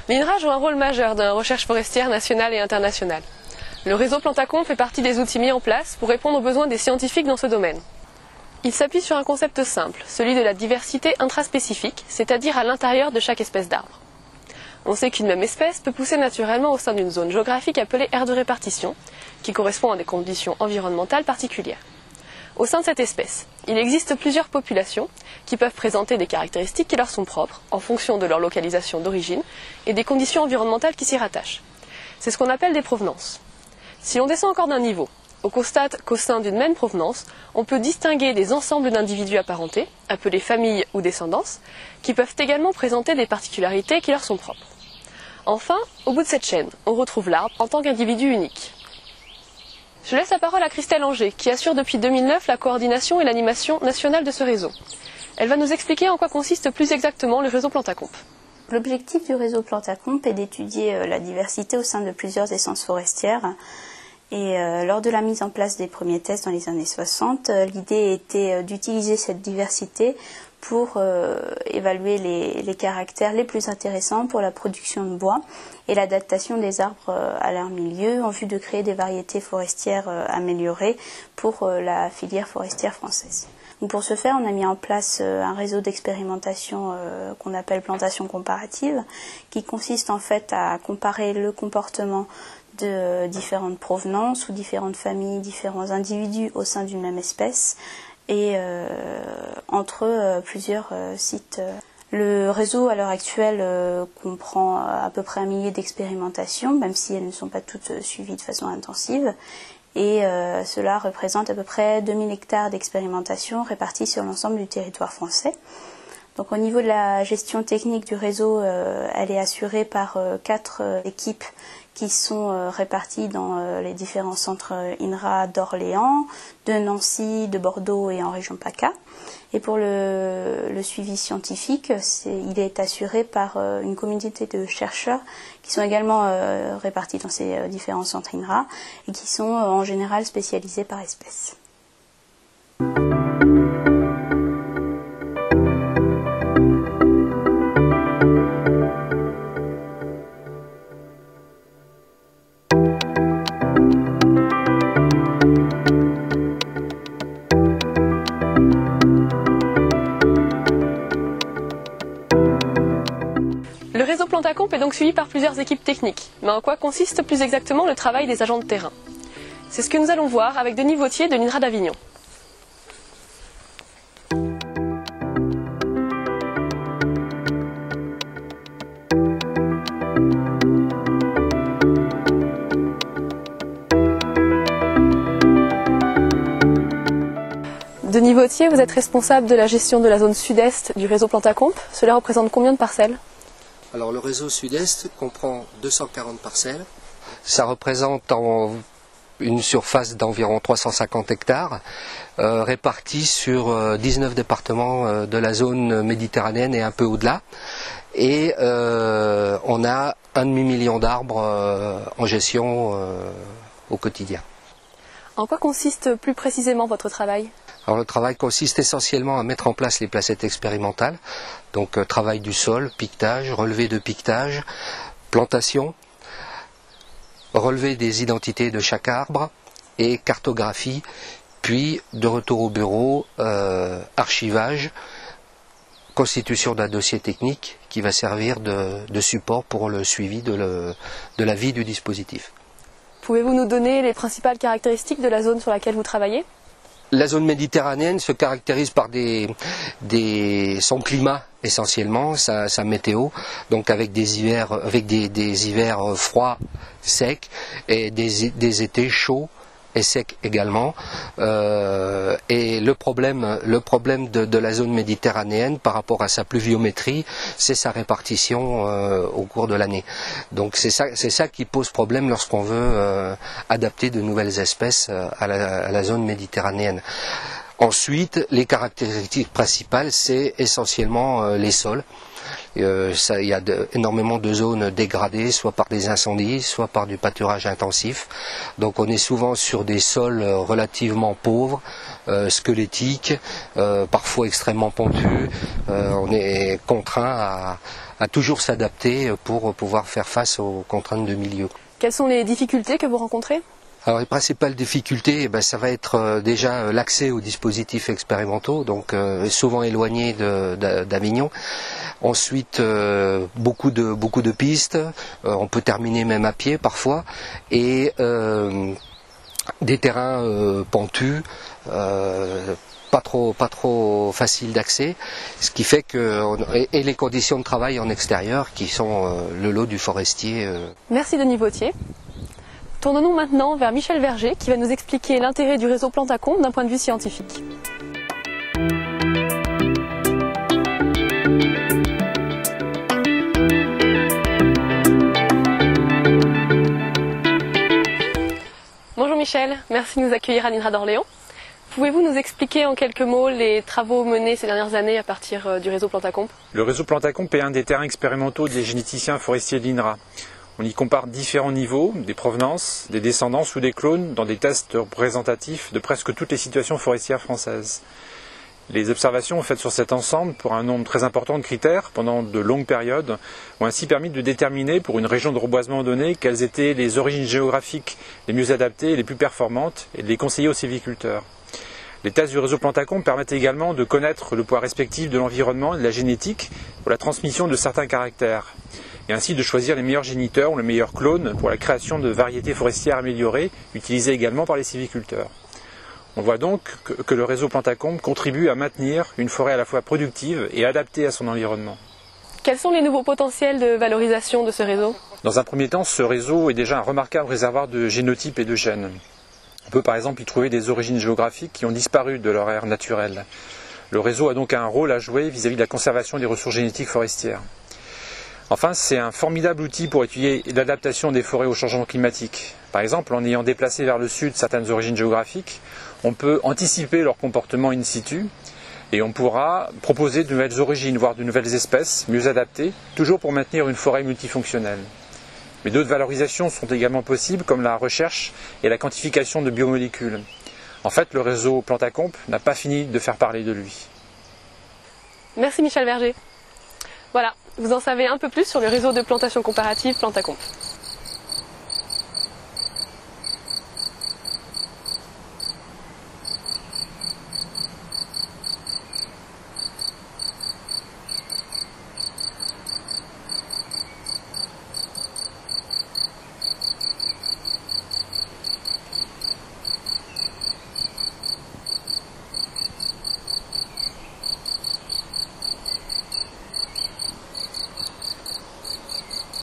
L'INRA joue un rôle majeur dans la recherche forestière nationale et internationale. Le réseau Plantacomp fait partie des outils mis en place pour répondre aux besoins des scientifiques dans ce domaine. Il s'appuie sur un concept simple, celui de la diversité intraspécifique, c'est-à-dire à l'intérieur de chaque espèce d'arbre. On sait qu'une même espèce peut pousser naturellement au sein d'une zone géographique appelée aire de répartition, qui correspond à des conditions environnementales particulières. Au sein de cette espèce, il existe plusieurs populations qui peuvent présenter des caractéristiques qui leur sont propres en fonction de leur localisation d'origine et des conditions environnementales qui s'y rattachent. C'est ce qu'on appelle des provenances. Si l'on descend encore d'un niveau, on constate qu'au sein d'une même provenance, on peut distinguer des ensembles d'individus apparentés, appelés familles ou descendances, qui peuvent également présenter des particularités qui leur sont propres. Enfin, au bout de cette chaîne, on retrouve l'arbre en tant qu'individu unique. Je laisse la parole à Christelle Anger, qui assure depuis 2009 la coordination et l'animation nationale de ce réseau. Elle va nous expliquer en quoi consiste plus exactement le réseau Plantacomp. L'objectif du réseau Plantacomp est d'étudier la diversité au sein de plusieurs essences forestières. Et lors de la mise en place des premiers tests dans les années 60, l'idée était d'utiliser cette diversité pour évaluer les caractères les plus intéressants pour la production de bois et l'adaptation des arbres à leur milieu en vue de créer des variétés forestières améliorées pour la filière forestière française. Donc pour ce faire, on a mis en place un réseau d'expérimentation qu'on appelle plantation comparative, qui consiste en fait à comparer le comportement de différentes provenances ou différentes familles, différents individus au sein d'une même espèce et entre plusieurs sites. Le réseau à l'heure actuelle comprend à peu près 1 millier d'expérimentations, même si elles ne sont pas toutes suivies de façon intensive. Et cela représente à peu près 2000 hectares d'expérimentation répartis sur l'ensemble du territoire français. Donc au niveau de la gestion technique du réseau, elle est assurée par 4 équipes qui sont réparties dans les différents centres INRA d'Orléans, de Nancy, de Bordeaux et en région PACA. Et pour le suivi scientifique, il est assuré par une communauté de chercheurs qui sont également répartis dans ces différents centres INRA et qui sont en général spécialisés par espèce. Le réseau Plantacomp est donc suivi par plusieurs équipes techniques. Mais en quoi consiste plus exactement le travail des agents de terrain? C'est ce que nous allons voir avec Denis Vautier de l'INRA d'Avignon. Denis Vautier, vous êtes responsable de la gestion de la zone sud-est du réseau Plantacomp. Cela représente combien de parcelles? Alors le réseau sud-est comprend 240 parcelles. Ça représente une surface d'environ 350 hectares, répartie sur 19 départements de la zone méditerranéenne et un peu au-delà. Et on a 1,5 million d'arbres en gestion au quotidien. En quoi consiste plus précisément votre travail? Alors le travail consiste essentiellement à mettre en place les placettes expérimentales, donc travail du sol, piquetage, relevé de piquetage, plantation, relevé des identités de chaque arbre et cartographie, puis de retour au bureau, archivage, constitution d'un dossier technique qui va servir de support pour le suivi de la vie du dispositif. Pouvez-vous nous donner les principales caractéristiques de la zone sur laquelle vous travaillez? La zone méditerranéenne se caractérise par son climat essentiellement, sa météo, donc avec des hivers froids, secs, et des étés chauds et secs également. Et le problème de la zone méditerranéenne par rapport à sa pluviométrie, c'est sa répartition au cours de l'année. Donc c'est ça qui pose problème lorsqu'on veut adapter de nouvelles espèces à la zone méditerranéenne. Ensuite, les caractéristiques principales, c'est essentiellement les sols. Il y a énormément de zones dégradées, soit par des incendies, soit par du pâturage intensif. Donc on est souvent sur des sols relativement pauvres, squelettiques, parfois extrêmement pentus. On est contraint à toujours s'adapter pour pouvoir faire face aux contraintes de milieu. Quelles sont les difficultés que vous rencontrez ? Alors les principales difficultés, ça va être déjà l'accès aux dispositifs expérimentaux, donc souvent éloignés d'Avignon. Ensuite, beaucoup de pistes, on peut terminer même à pied parfois, et des terrains pentus, pas trop faciles d'accès, ce qui fait et les conditions de travail en extérieur qui sont le lot du forestier. Merci Denis Vauthier. Tournons-nous maintenant vers Michel Verger qui va nous expliquer l'intérêt du réseau Plantacombe d'un point de vue scientifique. Bonjour Michel, merci de nous accueillir à l'INRA d'Orléans. Pouvez-vous nous expliquer en quelques mots les travaux menés ces dernières années à partir du réseau Plantacombe ? Le réseau Plantacombe est un des terrains expérimentaux des généticiens forestiers de l'INRA. On y compare différents niveaux, des provenances, des descendances ou des clones dans des tests représentatifs de presque toutes les situations forestières françaises. Les observations faites sur cet ensemble pour un nombre très important de critères pendant de longues périodes ont ainsi permis de déterminer pour une région de reboisement donnée quelles étaient les origines géographiques les mieux adaptées et les plus performantes et de les conseiller aux sylviculteurs. Les tests du réseau Plantacombe permettent également de connaître le poids respectif de l'environnement et de la génétique pour la transmission de certains caractères, et ainsi de choisir les meilleurs géniteurs ou les meilleurs clones pour la création de variétés forestières améliorées, utilisées également par les sylviculteurs. On voit donc que le réseau Plantacombe contribue à maintenir une forêt à la fois productive et adaptée à son environnement. Quels sont les nouveaux potentiels de valorisation de ce réseau ? Dans un premier temps, ce réseau est déjà un remarquable réservoir de génotypes et de gènes. On peut par exemple y trouver des origines géographiques qui ont disparu de leur aire naturelle. Le réseau a donc un rôle à jouer vis-à-vis de la conservation des ressources génétiques forestières. Enfin, c'est un formidable outil pour étudier l'adaptation des forêts au changement climatique. Par exemple, en ayant déplacé vers le sud certaines origines géographiques, on peut anticiper leur comportement in situ et on pourra proposer de nouvelles origines, voire de nouvelles espèces mieux adaptées, toujours pour maintenir une forêt multifonctionnelle. Mais d'autres valorisations sont également possibles, comme la recherche et la quantification de biomolécules. En fait, le réseau Plantacombe n'a pas fini de faire parler de lui. Merci Michel Verger. Voilà, vous en savez un peu plus sur le réseau de plantation comparative Plantacombe.